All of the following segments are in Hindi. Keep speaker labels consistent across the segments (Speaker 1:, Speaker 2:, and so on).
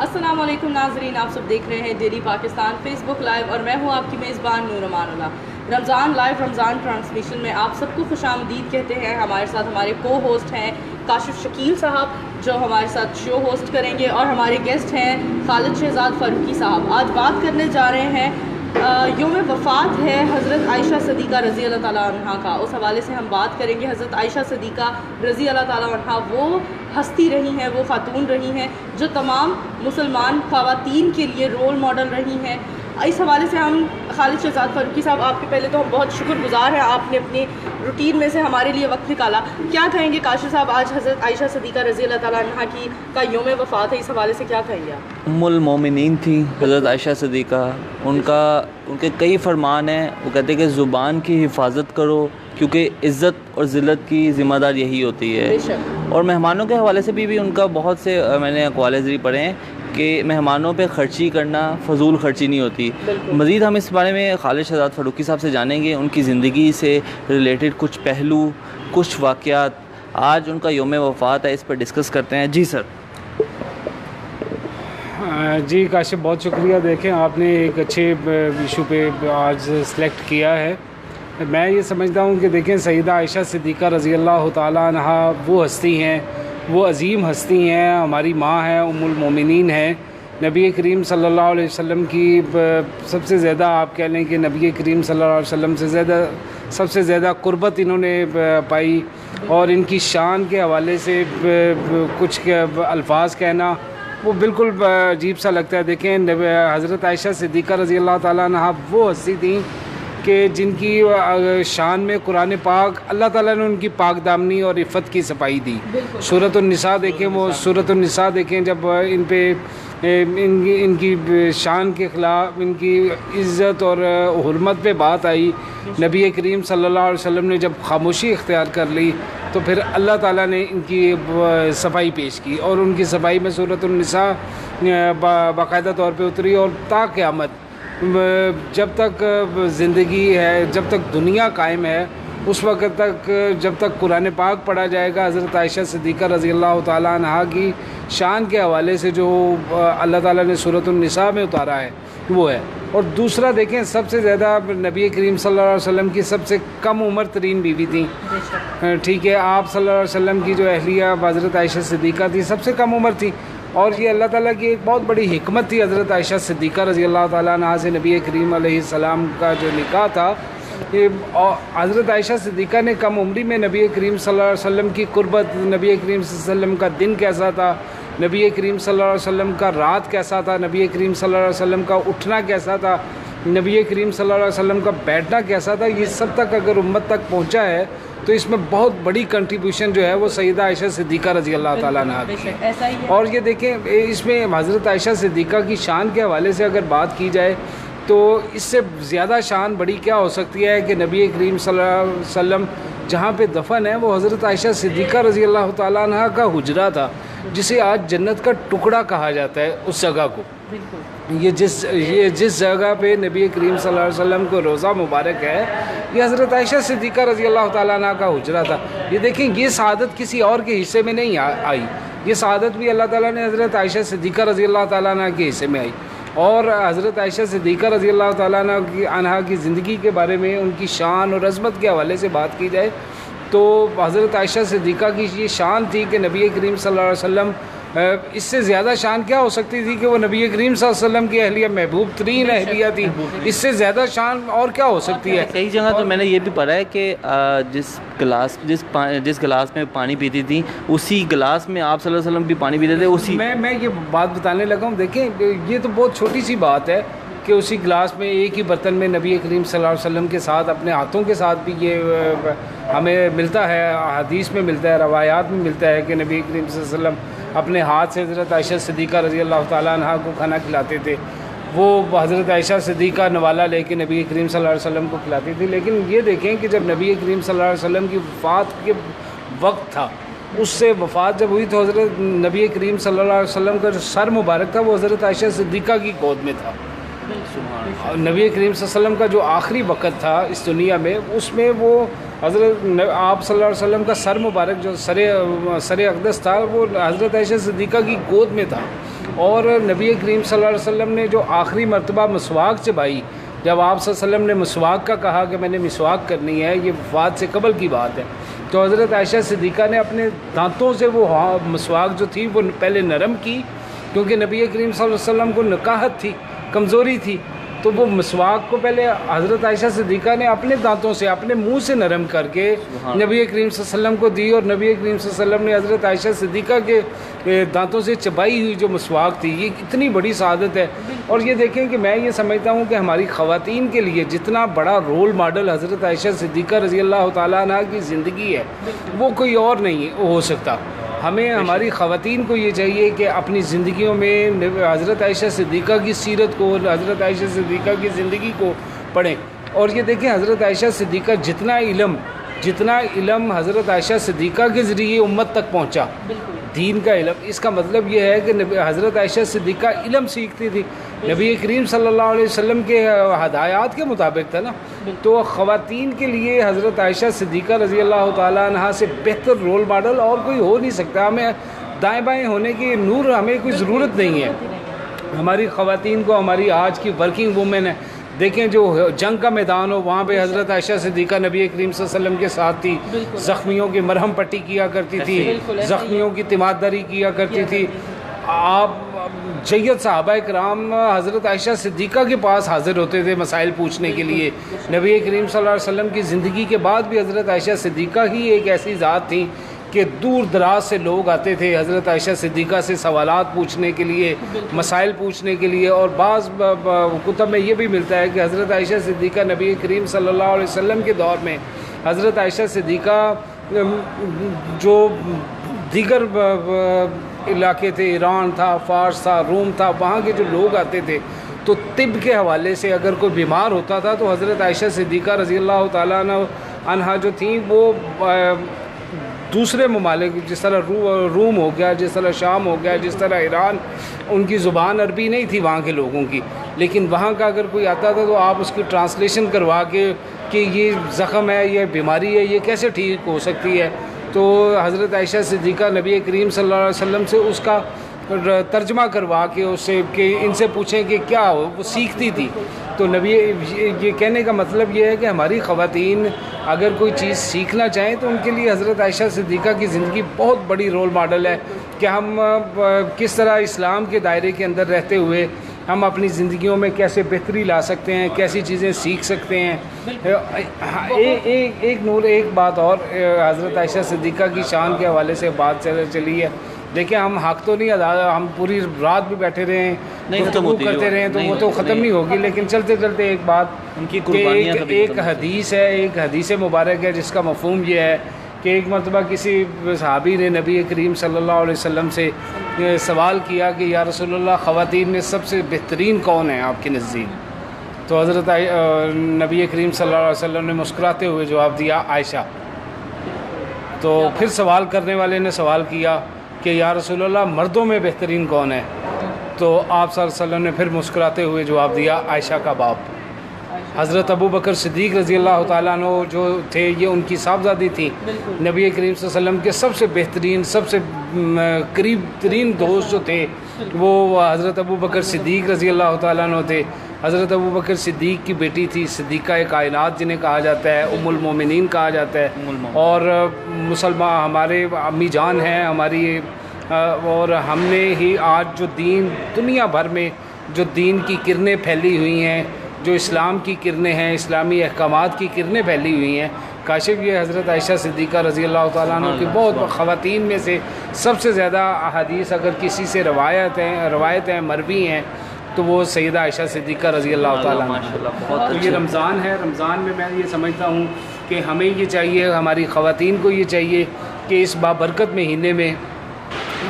Speaker 1: अस्सलाम वालेकुम नाजरीन, आप सब देख रहे हैं डेली पाकिस्तान फेसबुक लाइव और मैं हूं आपकी मेज़बान नूर अमानुल्लाह। रमज़ान लाइव रमज़ान ट्रांसमिशन में आप सबको खुशामदीद कहते हैं। हमारे साथ हमारे को होस्ट हैं काशिफ शकील साहब जो हमारे साथ शो होस्ट करेंगे और हमारे गेस्ट हैं खालिद शहजाद फ़ारूकी साहब। आज बात करने जा रहे हैं यौम वफ़ात है हज़रत आयशा सदीक़ा रज़ी अल्लाह ताला अन्हा का। उस हवाले से हम बात करेंगे। हज़रत आयशा सदीक़ा रज़ी अल्लाह ताला अन्हा वो हस्ती रही हैं, वो ख़ातून रही हैं जो तमाम मुसलमान ख़वातीन के लिए रोल मॉडल रही हैं। इस हवाले से हम खालिद शहजाद फ़ारूकी साहब, आपके पहले तो हम बहुत शुक्रगुज़ार हैं, आपने अपनी रूटीन में से हमारे लिए वक्त निकाला। क्या कहेंगे काशिफ साहब, आज हज़रत आयशा सदीक़ा रज़ी अल्लाह ताला अन्हा का यौम वफ़ात है, इस हवाले से क्या कहेंगे आप?
Speaker 2: उम्मुल मोमिनीन थी हज़रत आयशा सदीक़ा। उनके कई फरमान हैं। वो कहते हैं कि ज़ुबान की हिफाजत करो क्योंकि इज़्ज़त और ज़िल्लत की ज़िम्मेदार यही होती है। और मेहमानों के हवाले से भी उनका बहुत से मैंने अक़वाल ज़री पढ़े हैं कि मेहमानों पे ख़र्ची करना फ़जूल ख़र्ची नहीं होती। मज़ीद हम इस बारे में खालिद शहजाद फ़ारूकी साहब से जानेंगे, उनकी ज़िंदगी से रिलेटेड कुछ पहलू, कुछ वाक़यात। आज उनका यौम वफ़ात है, इस पर डिस्कस करते हैं। जी सर।
Speaker 3: जी काशिफ, बहुत शुक्रिया। देखें, आपने एक अच्छे इशू पे आज सेलेक्ट किया है। मैं ये समझता हूँ कि देखें, सईदा आयशा सिद्दीक़ा रज़ी अल्लाह ताला अन्हा वो हस्ती हैं, वो अज़ीम हस्ती हैं, हमारी माँ हैं, उम्मुल मोमिनीन हैं। नबी करीम सल्लल्लाहु अलैहि वसल्लम की सबसे ज़्यादा, आप कह लें कि नबी करीम सल्लल्लाहु अलैहि वसल्लम से सबसे ज़्यादा कुर्बत इन्होंने पाई। और इनकी शान के हवाले से कुछ अल्फाज कहना वो बिल्कुल अजीब सा लगता है। देखें, हज़रत आयशा सिद्दीक़ा रज़ी अल्लाह ताला अन्हा वो हस्ती थी कि जिनकी शान में कुरान पाक, अल्लाह ताला ने उनकी पाक दामनी और इफ़्फ़त की सफाई दी। सूरत निसा देखें, वो सूरत निसा देखें, जब इन पे इनकी शान के ख़िलाफ़, इनकी इज़्ज़त और हुर्मत पे बात आई, नबी करीम सल्लल्लाहु अलैहि वसल्लम ने जब खामोशी इख्तियार कर ली तो फिर अल्लाह ताला ने इनकी सफाई पेश की। और उनकी सफाई में सूरत निसा बाकायदा तौर पे उतरी। और ता क़यामत, जब तक ज़िंदगी है, जब तक दुनिया कायम है, उस वक़्त तक जब तक कुरान पाक पढ़ा जाएगा, हज़रत आयशा सिद्दीक़ा रज़ी अल्लाह ताला अन्हा की शान के हवाले से जो अल्लाह ताला ने सूरत निसा में उतारा है वो है। और दूसरा देखें, सबसे ज़्यादा नबी करीम सल्लल्लाहु अलैहि वसल्लम की सबसे कम उम्र तरीन बीवी थी। ठीक है, आप सल्लल्लाहु अलैहि वसल्लम की जो अहलिया हज़रत आयशा सिद्दीक़ा थी सबसे कम उम्र थी। और ये अल्लाह ताला की एक बहुत बड़ी हिकमत थी। हज़रत आयशा सिद्दीक़ा रज़ी अल्लाह ताला अन्हा से नबी करीम अलैहिस्सलाम का जो निकाह था, ये हज़रत आयशा सिद्दीक़ा ने कम उम्री में नबी करीम सल्लल्लाहु अलैहि वसल्लम की कुर्बत, नबी करीम सल्लल्लाहु अलैहि वसल्लम का दिन कैसा था, नबी करीम सल्लल्लाहु अलैहि वसल्लम का रात कैसा था, नबी करीम सल्लल्लाहु अलैहि वसल्लम का उठना कैसा था, नबी करीम सल्लल्लाहु अलैहि वसल्लम का बैठना कैसा था, ये सब तक अगर उम्मत तक पहुँचा है तो इसमें बहुत बड़ी कंट्रीब्यूशन जो है वो सईदा आयशा सिद्दीक़ा रज़ी अल्लाह ताला अन्हा की। और ये देखें, इसमें हज़रत आयशा सिद्दीक़ा की शान के हवाले से अगर बात की जाए तो इससे ज़्यादा शान बड़ी क्या हो सकती है कि नबी करीम सल्लल्लाहु अलैहि वसल्लम जहाँ पे दफन है वो हज़रत आयशा सिद्दीक़ा रज़ी अल्लाह ताला अन्हा का हुजरा था, जिसे आज जन्नत का टुकड़ा कहा जाता है उस जगह को। ये जिस जगह पे नबी करीम सल्लल्लाहु अलैहि वसल्लम को रोज़ा मुबारक है, ये हज़रत आयशा सिद्दीक़ा रज़ी अल्लाह ताला अन्हा का हुजरा था। ये देखें, ये शहादत किसी और के हिस्से में नहीं आई, ये शहादत भी अल्लाह ताला ने हज़रत आयशा सिद्दीक़ा रज़ी अल्लाह ताला अन्हा के हिस्से में आई। और हज़रत आयशा सिद्दीक़ा रज़ी अल्लाह ताला अन्हा की ज़िंदगी के बारे में, उनकी शान और अज़मत के हवाले से बात की जाए तो हज़रत आयशा सिद्दीक़ा की ये शान थी कि नबी करीम सल्लल्लाहु अलैहि वसल्लम, इससे ज़्यादा शान क्या हो सकती थी कि वो नबी करीम सल्लल्लाहु अलैहि वसल्म की अहलिया, महबूब तरीन अहलिया थी। इससे ज़्यादा शान और क्या हो सकती है?
Speaker 2: कई जगह तो मैंने ये भी पढ़ा है कि जिस गिलास में पानी पीती थी उसी गिलास में आप सल्लल्लाहु अलैहि वसल्लम भी पानी पीते थे। उसी
Speaker 3: मैं ये बात बताने लगा हूँ। देखें, ये तो बहुत छोटी सी बात है कि उसी गिलास में, एक ही बर्तन में नबी करीम सल्लल्लाहु अलैहि वसल्लम के साथ, अपने हाथों के साथ भी ये हमें मिलता है, हदीस में मिलता है, रवायात में मिलता है कि नबी करीम सल्लल्लाहु अलैहि वसल्लम अपने हाथ से हज़रत आयशा सिद्दीक़ा रज़ी अल्लाह ताला अन्हा को खाना खिलाते थे। वो हज़रत आयशा सिद्दीक़ा नवाला लेके नबी करीम सल्लल्लाहु अलैहि वसल्लम को खिलाती थी। लेकिन ये देखें कि जब नबी करीम सल्लल्लाहु अलैहि वसल्लम की वफ़ात के वक्त था, उससे वफ़ात जब हुई तो हज़रत नबी करीम सल्लल्लाहु अलैहि वसल्लम का जो सर मुबारक था वो हज़रत आयशा सिद्दीक़ा की गोद में था। नबी करीम सल्लल्लाहु अलैहि वसल्लम का जो आखिरी वक़्त था इस दुनिया में, उसमें वो हज़रत आप सल्लल्लाहु अलैहि वसल्लम का सर मुबारक जो सर अक़दस था वो हज़रत आयशा सिद्दीक़ा की गोद में था। और नबी करीम सल्लल्लाहु अलैहि वसल्लम ने जो आखिरी मरतबा मसवाक चबाई, जब आप सल्लल्लाहु अलैहि वसल्लम ने मसवाक का कहा कि मैंने मिसवाक करनी है, ये वफ़ात से कबल की बात है, तो हज़रत आयशा सिद्दीक़ा ने अपने दांतों से वो मसवाक जो थी वो पहले नरम की, क्योंकि नबी करीम सल्लल्लाहु अलैहि वसल्लम को नकाहत थी, कमज़ोरी थी, तो वो मसवाक को पहले हज़रत आयशा सिद्दीक़ा ने अपने दांतों से, अपने मुंह से नरम करके नबी करीम सल्लल्लाहु अलैहि वसल्लम को दी, और नबी करीम सल्लल्लाहु अलैहि वसल्लम ने हज़रत आयशा सिद्दीक़ा के दांतों से चबाई हुई जो मसवाक थी, ये इतनी बड़ी सआदत है। और ये देखें कि मैं ये समझता हूँ कि हमारी ख़वातीन के लिए जितना बड़ा रोल मॉडल हज़रत आयशा सिद्दीक़ा रज़ी अल्लाह तआला अन्हा की ज़िंदगी है, वो कोई और नहीं हो सकता। हमें हमारी ख़वातीन को ये चाहिए कि अपनी ज़िंदगियों में हज़रत आयशा सिद्दीक़ा की सीरत को, हज़रत आयशा सिद्दीक़ा की ज़िंदगी को पढ़ें। और ये देखें हज़रत आयशा सिद्दीक़ा जितना इल्म हज़रत आयशा सिद्दीक़ा के ज़रिए उम्मत तक पहुँचा, दीन का इल्म, इसका मतलब ये है कि हज़रत आयशा सिद्दीक़ा इल्म सीखती थी, नबी करीम सल्लल्लाहु अलैहि वसल्लम के हदायत के मुताबिक था ना। तो ख़वातीन के लिए हज़रत आयशा सिद्दीक़ा रज़ी अल्लाह तआला अन्हा से बेहतर रोल मॉडल और कोई हो नहीं सकता। हमें दाएँ बाएँ होने की नूर हमें कोई ज़रूरत नहीं है। हमारी ख़वातीन को, हमारी आज की वर्किंग वूमेन है, देखें जो जंग का मैदान हो वहाँ पे हज़रत आयशा सिद्दीक़ा नबी करीम सल्लल्लाहु अलैहि वसल्लम के साथ थी, ज़ख्मियों की मरहम पट्टी किया करती थी, ज़ख्मियों की तिमारदारी किया करती थी। आप जय्यद सहाबा कराम हज़रत आयशा सिद्दीक़ा के पास हाज़िर होते थे मसाइल पूछने के लिए। नबी करीम सल्लल्लाहु अलैहि वसल्लम की ज़िंदगी के बाद भी हज़रत आयशा सिद्दीक़ा ही एक ऐसी ज़ात थी कि दूर दराज से लोग आते थे हज़रत आयशा सिद्दीक़ा से सवालात पूछने के लिए, मसाइल पूछने के लिए। और बाज़ कुतब में ये भी मिलता है कि हज़रत आयशा सिद्दीक़ा नबी करीम सल्लल्लाहु अलैहि वसल्लम के दौर में हज़रत आयशा सिद्दीक़ा जो दीगर इलाके थे, ईरान था, फ़ारस था, रोम था, वहाँ के जो लोग आते थे, तो तिब के हवाले से अगर कोई बीमार होता था तो हज़रत आयशा सिद्दीक़ा रज़ी अल्लाह तआला अन्हा जो थी वो दूसरे ममालिक जिस तरह रूम हो गया, जिस तरह शाम हो गया, जिस तरह ईरान, उनकी ज़ुबान अरबी नहीं थी वहाँ के लोगों की, लेकिन वहाँ का अगर कोई आता था तो आप उसकी ट्रांसलेशन करवा के कि ये ज़ख़म है, ये बीमारी है, ये कैसे ठीक हो सकती है, तो हज़रत आयशा सिद्दीक़ा नबी करीम सल्लल्लाहु अलैहि वसल्लम से उसका तर्जमा करवा के उससे कि इनसे पूछें कि क्या हो, वो सीखती थी। तो नबी ये कहने का मतलब ये है कि हमारी ख़वातीन अगर कोई चीज़ सीखना चाहें तो उनके लिए हज़रत आयशा सिद्दीक़ा की ज़िंदगी बहुत बड़ी रोल मॉडल है कि हम किस तरह इस्लाम के दायरे के अंदर रहते हुए हम अपनी ज़िंदगियों में कैसे बेहतरी ला सकते हैं, कैसी चीज़ें सीख सकते हैं। एक नूर एक बात और हज़रत आयशा सिद्दीक़ा की शान के हवाले से बात चली है। देखिए हम हक़ तो नहीं अदा, हम पूरी रात भी बैठे रहे
Speaker 2: नहीं
Speaker 3: तो करते रहे तो वो तो ख़त्म नहीं होगी, लेकिन चलते चलते एक बात
Speaker 2: उनकी
Speaker 3: एक हदीस है, एक हदीस मुबारक है जिसका मफ़हूम ये है कि एक मरतबा किसी सहाबी ने नबी करीम सल्लल्लाहु अलैहि वसल्लम से सवाल किया कि या रसूलल्लाह ख़वातीन में सबसे बेहतरीन कौन है आपके नज़दीक? तो हज़रत नबी करीम सल्लल्लाहु अलैहि वसल्लम ने मुस्कुराते हुए जवाब दिया आयशा। तो फिर सवाल करने वाले ने सवाल किया कि या रसूलल्लाह मर्दों में बेहतरीन कौन है? तो आप सल्लल्लाहु अलैहि वसल्लम ने फिर मुस्कुराते हुए जवाब दिया आयशा का बाप। हज़रत अबू बकर सिद्दीक़ रज़ी अल्लाह तआला अन्हु जो थे ये उनकी साहबजादी थी। नबी करीम सल्लल्लाहु अलैहि वसल्लम के सबसे बेहतरीन, सबसे करीब तरीन दोस्त जो थे वो हज़रत अबू बकर सिद्दीक़ रज़ी अल्लाह तआला अन्हु थे। हज़रत अबू बकर सिद्दीक़ की बेटी थी सिद्दीक़ा कायनात जिन्हें कहा जाता है, उम्मुल मोमिनीन कहा जाता है। और मुसलमान हमारे अम्मी जान हैं हमारी, और हमने ही आज जो दीन दुनिया भर में जो दीन की किरणें फैली हुई हैं, जो इस्लाम की किरणें हैं, इस्लामी अहकामात की किरणें फैली हुई हैं, काशिफ ये हज़रत आयशा सिद्दीक़ा रज़ी अल्लाह तआला अन्हा की बहुत ख़वातीन में से सबसे ज़्यादा अहादीस अगर किसी से रवायतें मरवी हैं तो वो सैयदा आयशा सिद्दीक़ा रज़ी अल्लाह तआला अन्हा। तो ये रमज़ान है, रमज़ान में मैं ये समझता हूँ कि हमें ये चाहिए, हमारी ख़वातीन को ये चाहिए कि इस बाबरकत महीने में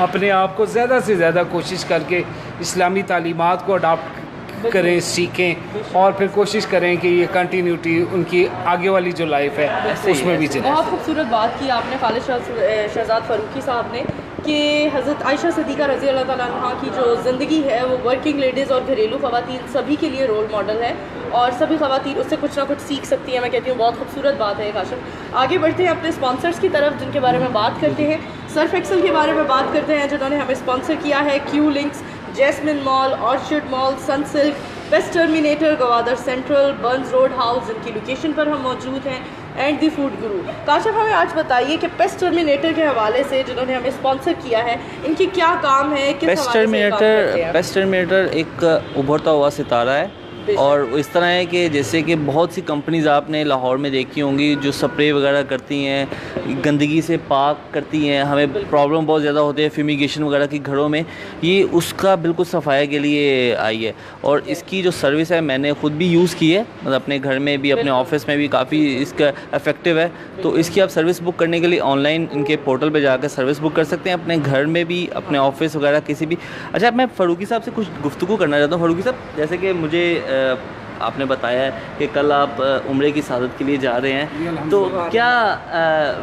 Speaker 3: अपने आप को ज़्यादा से ज़्यादा कोशिश करके इस्लामी तालीमात को अडॉप्ट करें, सीखें और फिर कोशिश करें कि ये कंटिन्यूटी उनकी आगे वाली जो लाइफ है उसमें भी चले।
Speaker 1: बहुत खूबसूरत बात की आपने खालिद शहजाद फ़ारूकी साहब ने कि हज़रत आयशा सिद्दीक़ा रज़ी अल्लाह तआला अन्हा की जो ज़िंदगी है वो वर्किंग लेडीज़ और घरेलू ख़वातीन सभी के लिए रोल मॉडल है और सभी ख़वातीन उससे कुछ ना कुछ सीख सकती हैं। मैं कहती हूँ बहुत खूबसूरत बात है काशिफ। आगे बढ़ते हैं अपने स्पॉन्सर्स की तरफ जिनके बारे में बात करते हैं। सर्फ एक्सेल के बारे में बात करते हैं जिन्होंने हमें स्पॉन्सर किया है, Q Links, Jasmine Mall, Orchid Mall, Sunsilk, West Terminator, Gwadar Central, Burns Road House, जिनकी लोकेशन पर हम मौजूद हैं, एंड दी फूड गुरु। काशिफ, हमें आज बताइए कि पेस्ट टर्मिनेटर के हवाले से जिन्होंने हमें स्पॉन्सर किया है, इनकी क्या काम है, किस
Speaker 2: पेस्ट
Speaker 1: हवाले से काम करते हैं?
Speaker 2: पेस्ट टर्मिनेटर एक उभरता हुआ सितारा है और इस तरह है कि जैसे कि बहुत सी कंपनीज़ आपने लाहौर में देखी होंगी जो स्प्रे वगैरह करती हैं, गंदगी से पाक करती हैं, हमें प्रॉब्लम बहुत ज़्यादा होती है फ्यूमिगेशन वगैरह की घरों में, ये उसका बिल्कुल सफाई के लिए आई है। और इसकी जो सर्विस है मैंने ख़ुद भी यूज़ की है, मतलब अपने घर में भी, अपने ऑफिस में भी काफ़ी इसका इफ़ेक्टिव है। तो इसकी आप सर्विस बुक करने के लिए ऑनलाइन इनके पोर्टल पर जाकर सर्विस बुक कर सकते हैं, अपने घर में भी, अपने ऑफिस वगैरह किसी भी। अच्छा, मैं फ़ारूकी साहब से कुछ गुफ्तगू करना चाहता हूँ। फ़ारूकी साहब, जैसे कि मुझे आपने बताया है कि कल आप उम्रे की सादत के लिए जा रहे हैं, तो क्या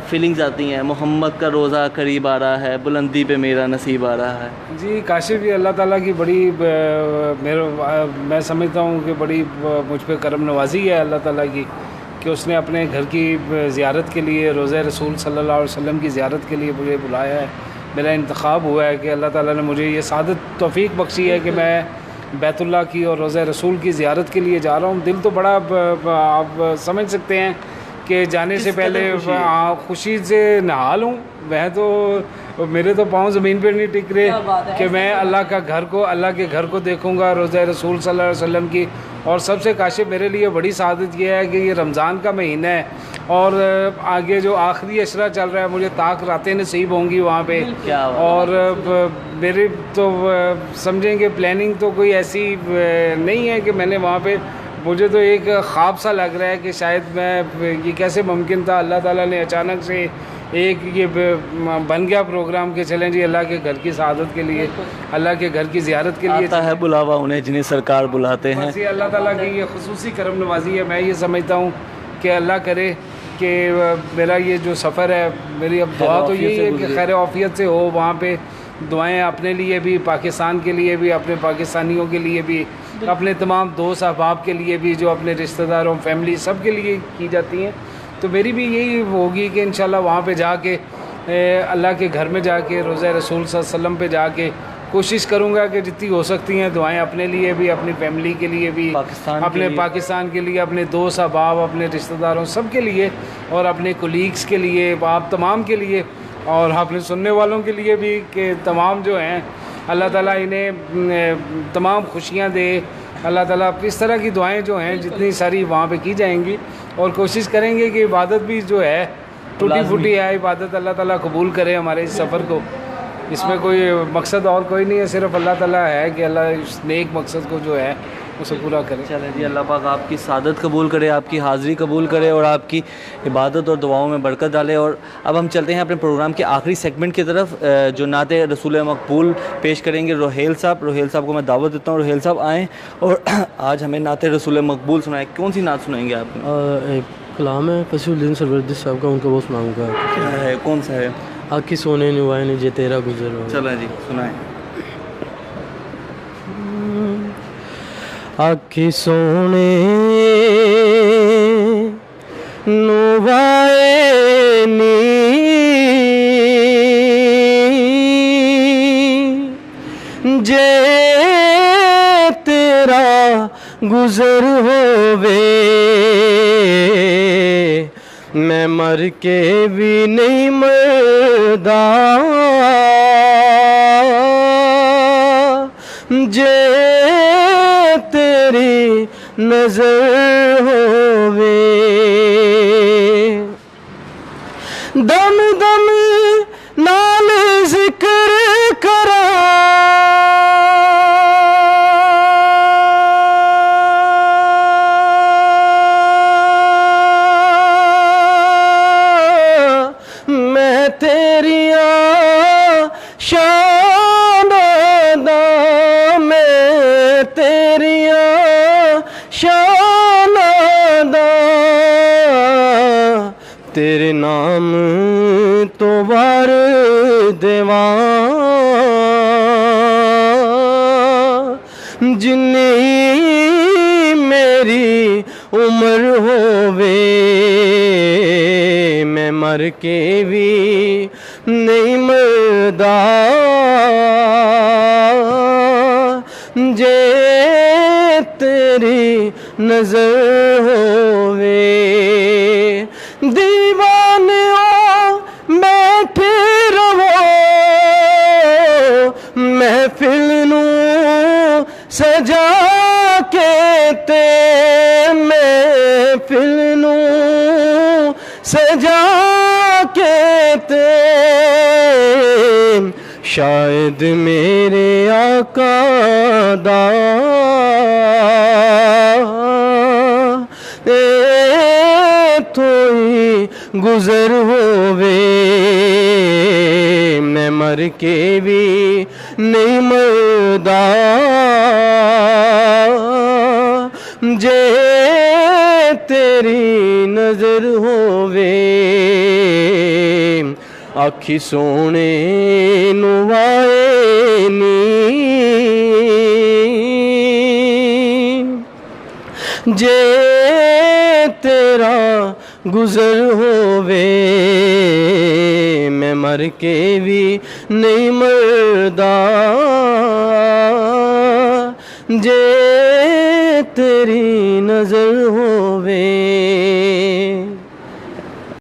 Speaker 2: फीलिंग्स आती हैं? मोहम्मद का रोज़ा करीब आ रहा है, बुलंदी पे मेरा नसीब आ रहा है।
Speaker 3: जी काशिफ, ये अल्लाह ताला की बड़ी मैं समझता हूँ कि बड़ी मुझ पर करम नवाजी है अल्लाह ताला की कि उसने अपने घर की ज़ियारत के लिए, रोज़ा रसूल सल्लल्लाहु अलैहि वसल्लम की ज़ियारत के लिए मुझे बुलाया है। मेरा इंतखाब हुआ है कि अल्लाह ताला ने मुझे ये सादत तौफीक बख्शी है कि मैं बैतुल्लाह की और रोज़ा रसूल की ज़ियारत के लिए जा रहा हूँ। दिल तो बड़ा आप समझ सकते हैं कि जाने से पहले खुशी से नहा लूँ। मैं तो मेरे तो पाँव ज़मीन पर नहीं टिक रहे कि मैं अल्लाह के घर को देखूँगा, रोज़ा रसूल सल्लल्लाहु अलैहि वसल्लम की। और सबसे काशिफ मेरे लिए बड़ी सादत ये है कि ये रमज़ान का महीना है और आगे जो आखिरी अशरा चल रहा है, मुझे ताक रातें नसीब होंगी वहाँ पे। और मेरे तो समझेंगे प्लानिंग तो कोई ऐसी नहीं है कि मैंने वहाँ पे, मुझे तो एक ख्वाब सा लग रहा है कि शायद मैं, ये कैसे मुमकिन था, अल्लाह ताला ने अचानक से एक ये बन गया प्रोग्राम के चलें जी अल्लाह के घर की सआदत के लिए, अल्लाह के घर की ज़ियारत के लिए
Speaker 2: आता है बुलावा उन्हें जिन्हें सरकार बुलाते हैं।
Speaker 3: ये अल्लाह ताला की ये खुसूसी करम नवाजी है। मैं ये समझता हूँ कि अल्लाह करे कि मेरा ये जो सफ़र है, मेरी अब दुआ तो यही है कि खैर आफियत से हो। वहाँ पे दुआएं अपने लिए भी, पाकिस्तान के लिए भी, अपने पाकिस्तानियों के लिए भी, अपने तमाम दोस्त अहबाब के लिए भी, जो अपने रिश्तेदारों, फैमिली, सब के लिए की जाती हैं। तो मेरी भी यही होगी कि इंशाल्लाह वहाँ पे जाके अल्लाह के घर में जाके, रोज़ा रसूल सल्लल्लाहु अलैहि वसल्लम पे जाके कोशिश करूँगा कि जितनी हो सकती हैं दुआएं अपने लिए भी, अपनी फैमिली के लिए भी, अपने पाकिस्तान के लिए, अपने दोस्त अहबाब, अपने रिश्तेदारों, सब के लिए, और अपने कोलीग्स के लिए, आप तमाम के लिए, और अपने सुनने वालों के लिए भी कि तमाम जो हैं अल्लाह ताला इन्हें तमाम खुशियाँ दे। अल्लाह ताला इस तरह की दुआएं जो हैं जितनी सारी वहाँ पे की जाएंगी, और कोशिश करेंगे कि इबादत भी जो है टूटी फूटी है, इबादत अल्लाह ताला कबूल करे हमारे इस सफ़र को। इसमें कोई मकसद और कोई नहीं है, सिर्फ अल्लाह ताला है कि अल्लाह इस नेक मकसद को जो है उसे पूरा करे।
Speaker 2: चलें जी, अल्लाह पाक आपकी सादत कबूल करे, आपकी हाज़िरी कबूल करे और आपकी इबादत और दुआओं में बरकत डाले। और अब हम चलते हैं अपने प्रोग्राम के आखिरी सेगमेंट की तरफ, जो नाते रसूल मकबूल पेश करेंगे रोहेल साहब। रोहेल साहब को मैं दावत देता हूँ, रोहेल साहब आएँ और आज हमें नाते रसूल मकबूल सुनाएं। कौन सी नात सुनाएंगे आप?
Speaker 4: एक कलाम है फसीउद्दीन सरवरदी साहब का, उनका वो सुनाऊँगा।
Speaker 2: क्या है, कौन सा है?
Speaker 4: आखी सोने निवाए ने जे तेरा गुजर हो।
Speaker 2: चलो जी, सुनाएं।
Speaker 4: आखी सोने नुवाए नी जे तेरा गुजर होवे, मैं मर के भी नहीं मरदा जे तेरी नजर होवे। दम दम नाल जिक्र करा मैं तेरिया शाना दा, मैं तेरिया शाना दा, तेरे नाम तो वार देवा जिन्नी मेरी उम्र होवे, मैं मर के भी नहीं मरदा
Speaker 5: जे तेरी नजर होवे दीवाने बैठे रहो महफिल नू सजा के ते महफिल नू सजा के ते शायद मेरे आका दा थोई गुजर होवे मैं मर के भी नहीं मरदा जे तेरी नजर होवे आखी सोने नुवाए नी जे तेरा गुजर होवे मैं मर के भी नहीं मरदा जे तेरी नजर होवे।